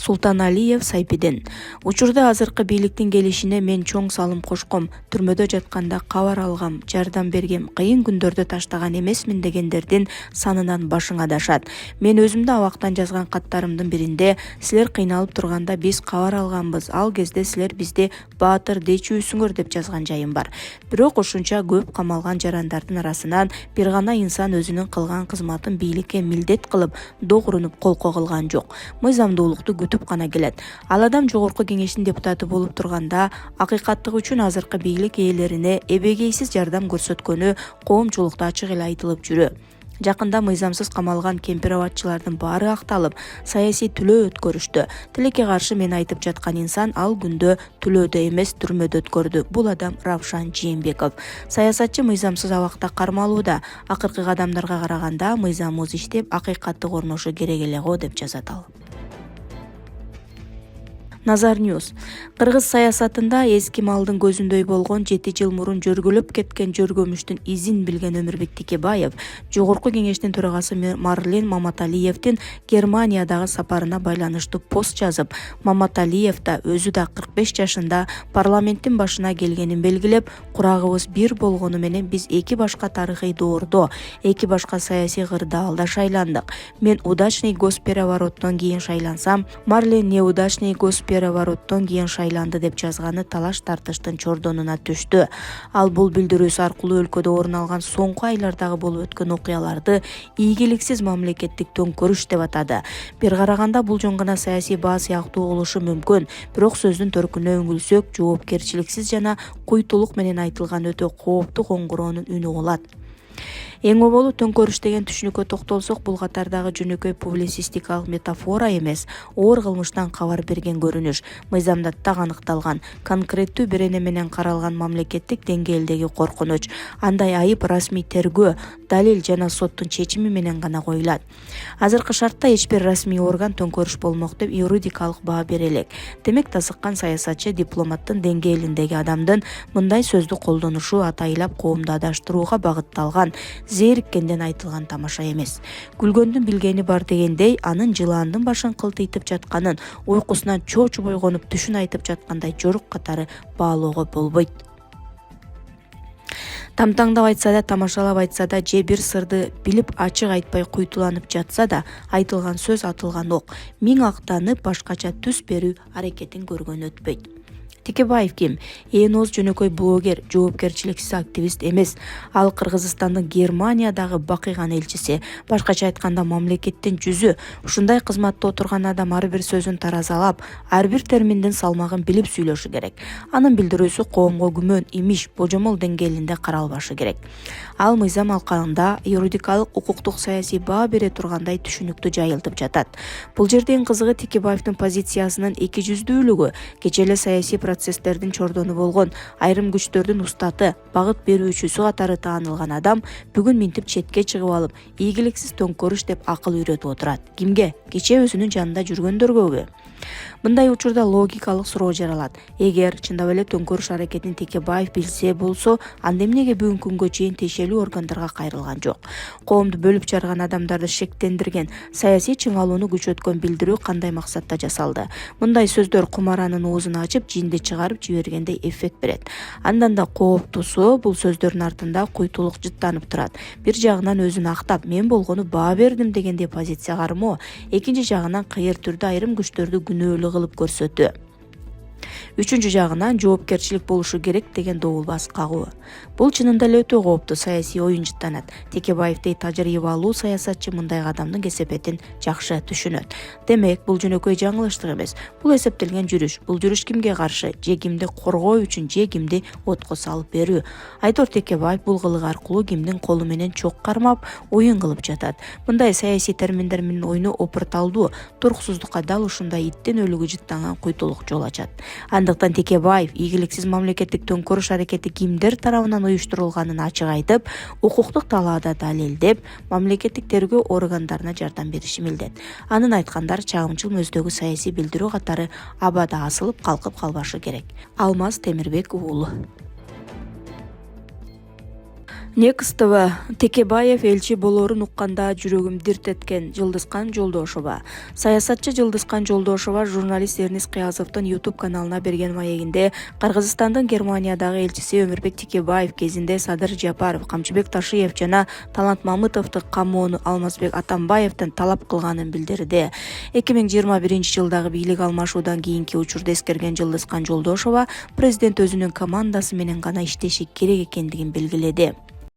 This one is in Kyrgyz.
Султаналиев Сайпиден. Учурда азыркы бийликтин келишине мен чоң салым кошком, түрмөдө жатканда кабар алгам, жардам бергем, кыйын күндөрдө таштаган эмесмин дегендердин санынан башың адашат. Мен өзүмдө абактан жазган каттарымдын биринде силер кыйналып турганда биз кабар алганбыз, ал кезде силер бизди баатыр дечүүсүңөр деп жазган жайым бар. Бирок ушунча көп камалган жарандардын арасынан бир гана инсан өзүнүн кылган кызматын бийликке милдет кылып, догурунуп колко кылган жок. Мыйзамдуулукту күтүп гана келет. Ал адам жогорку кеңештин депутаты болуп турганда акыйкаттык үчүн азыркы бийлик ээлерине эбегейсиз жардам көрсөткөнү коомчулукта ачык эле айтылып жүрө. Жакында мыйзамсыз камалган кемпир-абадчылардын баары акталып, саясий түлөө өткөрүштү. Тилекке каршы мен айтып жаткан инсан ал күндө түлөөдө эмес, түрмөдө өткөрдү. Бул адам Равшан Жээнбеков. Саясатчы мыйзамсыз абакта кармалууда. Акыркы кадамдарга караганда мыйзамыбыз иштеп, акыйкаттык орношу керек эле го деп жазат ал. Nazar News. Кыргыз саясатында эски малдын көзүндөй болгон 7 жыл мурун жөргөлөп кеткен жөргөмүштүн изин билген Өмүрбек Текебаев жогорку кеңештин төрагасы Марлен Маматалиевдин Германиядагы сапарына байланыштуу пост жазып, Маматалиев да өзү да 45 жашында парламенттин башына келгенин белгилеп, курагыбыз бир болгону менен биз эки башка тарыхый доордо, эки башка саясий кырдаалда шайландык. Мен удачный госперевороттон кийин шайлансам, Марлен неудачный перевороттон кийин шайланды деп жазганы талаш-тартыштын чордонуна түштү. Ал бул билдирүүсү аркылуу өлкөдө орун алган соңку айлардагы болуп өткөн окуяларды ийгиликсиз мамлекеттик төңкөрүш деп атады. Бир караганда бул жөн гана саясий баа сыяктуу угулушу мүмкүн, бирок сөздүн төркүнүнө үңүлсөк, жоопкерчиликсиз жана куйтулук менен айтылган өтө кооптуу коңгуроонун үнү угулат. Эң оболу төңкөрүш деген түшүнүккө токтолсок, бул катардагы жөнөкөй публицистикалык метафора эмес, оор кылмыштан кабар берген көрүнүш. Мыйзамда так аныкталган, конкреттүү берене менен каралган мамлекеттик деңгээлдеги коркунуч. Андай айып расмий тергөө, далил жана соттун чечими менен гана коюлат. Азыркы шартта эч бир расмий орган төңкөрүш болмок деп юридикалык баа бере элек. Демек тасыккан саясатчы дипломаттын деңгээлиндеги адамдын мындай сөздү колдонушу атайлап коомду адаштырууга багытталган. Зээриккенден айтылган тамаша эмес. Күлгөндүн билгени бар дегендей, анын жылаандын башын кылтыйтып жатканын, уйкусунан чоочубой конуп түшүн айтып жаткандай жорук катары баалоого болбойт. Тамтаңдап айтса да, тамашалап айтса да, же бир сырды билип ачык айтпай куйтуланып жатса да, айтылган сөз атылган ок. Миң актанып башкача түс берүү аракетин көргөн өтпөйт. Текебаев ким? Ооз жөнөкөй блогер, жоопкерчиликсиз активист эмес. Ал Кыргызстандын Германиядагы бакыйган элчиси, башкача айтканда мамлекеттин жүзү. Ушундай кызматта отурган адам ар бир сөзүн таразалап, ар бир терминдин салмагын билип сүйлөшү керек. Анын билдирүүсү коомго күмөн, имиш, божомол деңгээлинде каралбашы керек. Ал мыйзам алкагында юридикалык, укуктук, саясий баа бере тургандай түшүнүктүү жайылтып жатат. Бул жерде эң кызыгы Текебаевдин позициясынын эки жүздүүлүгү. Кечээ эле саясий процесстердин чордону болгон, айрым күчтөрдүн устаты, багыт берүүчүсү катары таанылган адам бүгүн минтип четке чыгып алып, ийгиликсиз төңкөрүш деп акыл үйрөтүп отурат. Кимге? Кечээ өзүнүн жанында жүргөндөргөбү? Мындай учурда логикалык суроо жаралат. Эгер чындап эле төңкөрүш аракетин Текебаев билсе болсо, анда эмнеге бүгүнкү күнгө чейин тиешелүү органдарга кайрылган жок? Коомду бөлүп жарган адамдарды шектендирген, саясий чыңалууну күчөткөн билдирүү кандай максатта жасалды? Мындай сөздөр кумаранын оозун ачып, жинди чыгарып жибергендей эффект берет. Андан да кооптуусу, бул сөздөрдүн артында куйтулук жыттанып турат. Бир жагынан өзүн актап, мен болгону баа бердим дегендей позиция кармоо, экинчи жагынан кыйыр түрдө айрым күчтөрдү күнөөлүү кылып көрсөтүү. Үчүнчү жагынан жоопкерчилик болушу керек деген добулбас кагуу. Бул чынында эле өтө кооптуу саясий оюн жыттанат. Текебаевдей тажрыйбалуу саясатчы мындай кадамдын кесепетин жакшы түшүнөт. Демек, бул жөнөкөй жаңылыштык эмес. Бул эсептелген жүрүш. Бул жүрүш кимге каршы? Же кимди коргоо үчүн, же кимди отко салып берүү. Айтор Текебаев бул кылык аркылуу кимдин колу менен чок кармап, оюн кылып жатат. Мындай саясий терминдер менен ойну опурталдуу, туруксуздукка дал ушундай иттин өлүгү жыттанган куйтулук жол ачат. Андыктан Текебаев ийгиликсиз мамлекеттик төңкөрүш аракети кимдер тарабынан уюштурулганын ачык айтып, укуктук талаада далилдеп, мамлекеттик тергөө органдарына жардам бериши милдет. Анын айткандар чагымчыл мөздөгү саясий билдирүү катары абада асылып калкып калбашы керек. Алмаз Темирбек уулу. Next ТВ Текебаев элчи болорун укканда жүрөгүм дирт эткен Жылдызкан Жолдошова. Саясатчы Жылдызкан Жолдошова журналист Эрнис Кыязовдун YouTube каналына берген маегинде Кыргызстандын Германиядагы элчиси Өмүрбек Текебаев кезинде Садыр Жапаров, Камчыбек Ташиев жана Талант Мамытовду камоону Алмазбек Атамбаевдин талап кылганын билдирди. 2021-жылдагы бийлик алмашуудан кийинки учурду эскерген Жылдызкан Жолдошова президент өзүнүн командасы менен гана иштеши керек экендигин белгиледи.